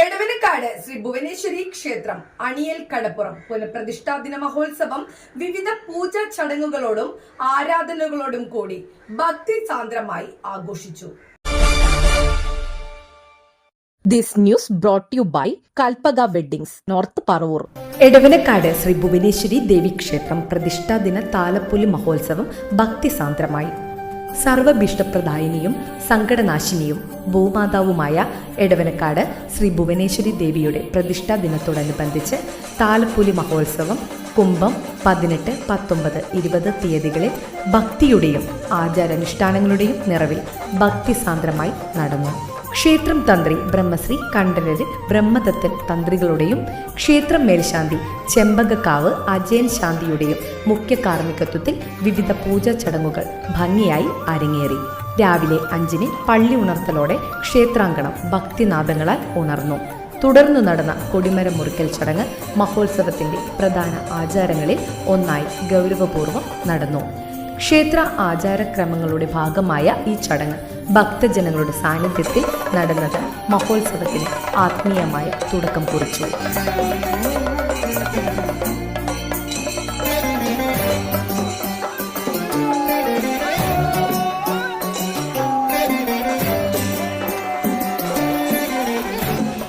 എടവനക്കാട് ശ്രീ ഭുവനേശ്വരി ക്ഷേത്രം അണിയൽ കടപ്പുറം പുനഃപ്രതിഷ്ഠാ ദിന മഹോത്സവം വിവിധ പൂജാ ചടങ്ങുകളോടും ആരാധനകളോടും കൂടി ഭക്തി സാന്ദ്രമായി ആഘോഷിച്ചു. This news brought to you by Kalpaga Weddings, North Paravoor. Edavanakkad Shri Bhuvaneshwari ദേവി ക്ഷേത്രം പ്രതിഷ്ഠാ ദിന താലപ്പൊലി മഹോത്സവം ഭക്തിസാന്ദ്രമായി. സർവഭീഷ്ടപ്രദായിനിയും സങ്കടനാശിനിയും ഭൂമാതാവുമായ എടവനക്കാട് ശ്രീ ഭുവനേശ്വരി ദേവിയുടെ പ്രതിഷ്ഠാ ദിനത്തോടനുബന്ധിച്ച് താലപ്പൊലി മഹോത്സവം കുംഭം 18, 19, 20 തീയതികളിൽ ഭക്തിയുടെയും ആചാരാനുഷ്ഠാനങ്ങളുടെയും നിറവിൽ ഭക്തിസാന്ദ്രമായി നടന്നു. ക്ഷേത്രം തന്ത്രി ബ്രഹ്മശ്രീ കണ്ഠരര് ബ്രഹ്മദത്തൻ തന്ത്രികളുടെയും ക്ഷേത്രം മേൽശാന്തി ചെമ്പകക്കാവ് അജയൻ ശാന്തിയുടെയും മുഖ്യ കാർമ്മികത്വത്തിൽ വിവിധ പൂജാ ചടങ്ങുകൾ ഭംഗിയായി അരങ്ങേറി. രാവിലെ 5-ന് പള്ളി ഉണർത്തലോടെ ക്ഷേത്രാങ്കണം ഭക്തിനാദങ്ങളാൽ ഉണർന്നു. തുടർന്നു നടന്ന കൊടിമരം മുറിക്കൽ ചടങ്ങ് മഹോത്സവത്തിന്റെ പ്രധാന ആചാരങ്ങളിൽ ഒന്നായി ഗൗരവപൂർവ്വം നടന്നു. ക്ഷേത്ര ആചാരക്രമങ്ങളുടെ ഭാഗമായ ഈ ചടങ്ങ് ഭക്തജനങ്ങളുടെ സാന്നിധ്യത്തിൽ നടന്നത് മഹോത്സവത്തിന് ആത്മീയമായ തുടക്കം കുറിച്ചു.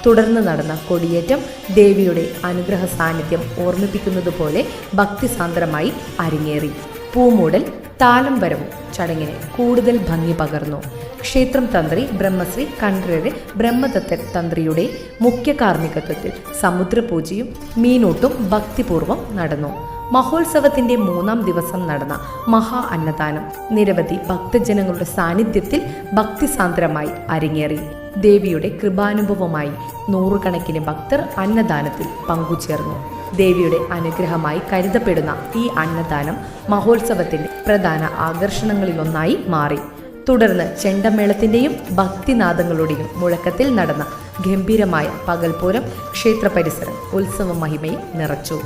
തുടർന്ന് നടന്ന കൊടിയേറ്റം ദേവിയുടെ അനുഗ്രഹ സാന്നിധ്യം ഓർമ്മിപ്പിക്കുന്നതുപോലെ ഭക്തിസാന്ദ്രമായി അരങ്ങേറി. പൂമൂടൽ താലം വരവും ചടങ്ങിന് കൂടുതൽ ഭംഗി പകർന്നു. ക്ഷേത്രം തന്ത്രി ബ്രഹ്മശ്രീ കണ്ഠരര് ബ്രഹ്മദത്തൻ തന്ത്രിയുടെ മുഖ്യ കാർമ്മികത്വത്തിൽ സമുദ്രപൂജയും മീനൂട്ടും ഭക്തിപൂർവ്വം നടന്നു. മഹോത്സവത്തിന്റെ 3-ാം ദിവസം നടന്ന മഹാ അന്നദാനം നിരവധി ഭക്തജനങ്ങളുടെ സാന്നിധ്യത്തിൽ ഭക്തിസാന്ദ്രമായി അരങ്ങേറി. ദേവിയുടെ കൃപാനുഭവമായി നൂറുകണക്കിന് ഭക്തർ അന്നദാനത്തിൽ പങ്കുചേർന്നു. ദേവിയുടെ അനുഗ്രഹമായി കരുതപ്പെടുന്ന ഈ അന്നദാനം മഹോത്സവത്തിന്റെ പ്രധാന ആകർഷണങ്ങളിലൊന്നായി മാറി. തുടർന്ന് ചെണ്ടമേളത്തിന്റെയും ഭക്തിനാദങ്ങളുടെയും മുഴക്കത്തിൽ നടന്ന ഗംഭീരമായ പകൽപൂരം ക്ഷേത്ര പരിസരം ഉത്സവ മഹിമയിൽ നിറച്ചു.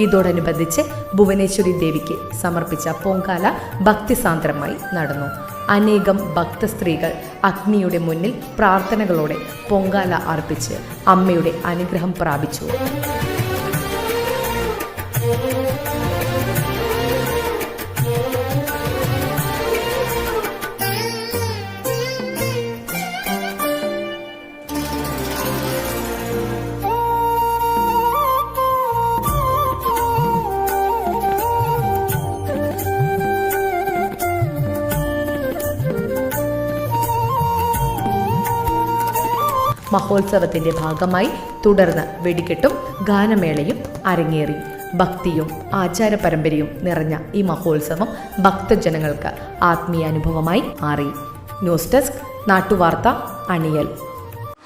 ഇതോടനുബന്ധിച്ച് ഭുവനേശ്വരി ദേവിക്ക് സമർപ്പിച്ച പൊങ്കാല ഭക്തിസാന്ദ്രമായി നടന്നു. അനേകം ഭക്തസ്ത്രീകൾ അഗ്നിയുടെ മുന്നിൽ പ്രാർത്ഥനകളോടെ പൊങ്കാല അർപ്പിച്ച് അമ്മയുടെ അനുഗ്രഹം പ്രാപിച്ചു. മഹോത്സവത്തിന്റെ ഭാഗമായി തുടർന്ന് വെടിക്കെട്ടും ഗാനമേളയും അരങ്ങേറി. ഭക്തിയും ആചാരപരമ്പരയും നിറഞ്ഞ ഈ മഹോത്സവം ഭക്തജനങ്ങൾക്ക് ആത്മീയാനുഭവമായി മാറി. ന്യൂസ് ഡെസ്ക് നാട്ടുവാർത്ത അണിയൽ.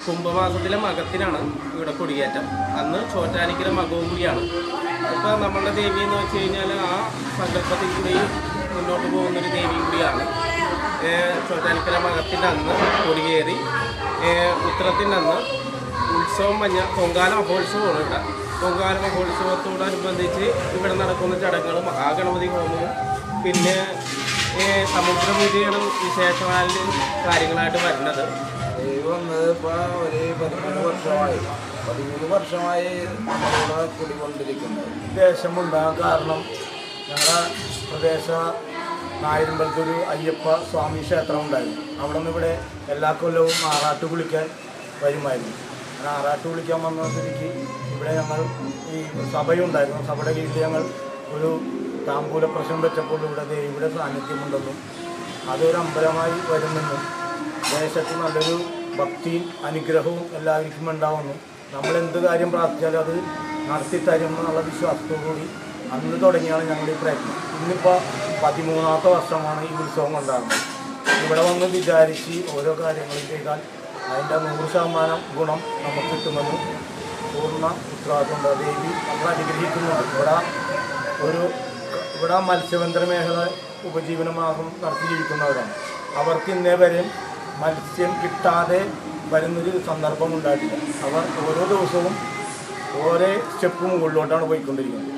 കുംഭമാസത്തിലെ മകത്തിനാണ് ഇവിടെ കൊടിയേറ്റം. അന്ന് ചോറ്റാനിക്കര മകവും കൂടിയാണ്. ഇപ്പോൾ നമ്മളുടെ ദേവി എന്ന് വെച്ച് കഴിഞ്ഞാൽ ആ സങ്കല്പത്തിൽ കൂടി മുന്നോട്ട് പോകുന്നൊരു ദേവിയും കൂടിയാണ്. ചോറ്റാനിക്കര മകത്തിൻ്റെ അന്ന് കൊടിയേറി ഉത്രത്തിൻ്റെ അന്ന് ഉത്സവം പൊങ്കാല മഹോത്സവമാണ് ഇവിടെ. പൊങ്കാല മഹോത്സവത്തോടനുബന്ധിച്ച് ഇവിടെ നടക്കുന്ന ചടങ്ങുകൾ മഹാഗണപതി ഹോമവും പിന്നെ സമുദ്രപൂജയാണ് വിശേഷമായ കാര്യങ്ങളായിട്ട് വരുന്നത്. വന്നത് ഇപ്പോൾ ഒരു 13 വർഷമായി നമ്മളിവിടെ കൂടിക്കൊണ്ടിരിക്കുന്നത്. ദേശമുണ്ടാകാൻ കാരണം ഞങ്ങളുടെ പ്രദേശ നായരമ്പലത്തൊരു അയ്യപ്പ സ്വാമി ക്ഷേത്രം ഉണ്ടായിരുന്നു. അവിടെ നിന്ന് ഇവിടെ എല്ലാ കൊല്ലവും ആറാട്ട് കുളിക്കാൻ വരുമായിരുന്നു. അങ്ങനെ ആറാട്ട് കുളിക്കാൻ വന്ന സ്ഥിതിക്ക് ഇവിടെ ഞങ്ങൾ ഈ സഭയുണ്ടായിരുന്നു. സഭയുടെ കീഴിൽ ഞങ്ങൾ ഒരു താമ്പൂല പ്രശ്നം വെച്ചപ്പോൾ ഇവിടെ ദേവിയുടെ സാന്നിധ്യമുണ്ടെന്നും അതൊരു അമ്പലമായി വരുമെന്നും ദേശത്ത് നല്ലൊരു ഭക്തിയും അനുഗ്രഹവും എല്ലാവർക്കും ഉണ്ടാവുന്നു. നമ്മളെന്ത് കാര്യം പ്രാർത്ഥിച്ചാലും അത് നടത്തിത്തരുമെന്നുള്ള വിശ്വാസത്തോടുകൂടി അന്ന് തുടങ്ങിയാണ് ഞങ്ങൾ ഈ പ്രയത്നം. ഇന്നിപ്പോൾ 13-ാമത്തെ വർഷമാണ് ഈ ഉത്സവം ഉണ്ടാകുന്നത്. ഇവിടെ വന്ന് വിചാരിച്ച് ഓരോ കാര്യങ്ങളും ചെയ്താൽ അതിൻ്റെ 100% ഗുണം നമുക്ക് കിട്ടുമെന്നും പൂർണ്ണ ഉത്തരവാദിത്വമുണ്ട്. ദേവി നമ്മൾ അനുഗ്രഹിക്കുന്നുണ്ട്. ഇവിടെ മത്സ്യബന്ധന മേഖല ഉപജീവനമാർഗം നടത്തി ജീവിക്കുന്നവരാണ്. അവർക്ക് ഇന്നേ വരെ മത്സ്യം കിട്ടാതെ വരുന്നൊരു സന്ദർഭം ഉണ്ടായിട്ടില്ല. അവർ ഓരോ ദിവസവും ഓരോ സ്റ്റെപ്പ് മുകളിലോട്ടാണ് പോയിക്കൊണ്ടിരിക്കുന്നത്.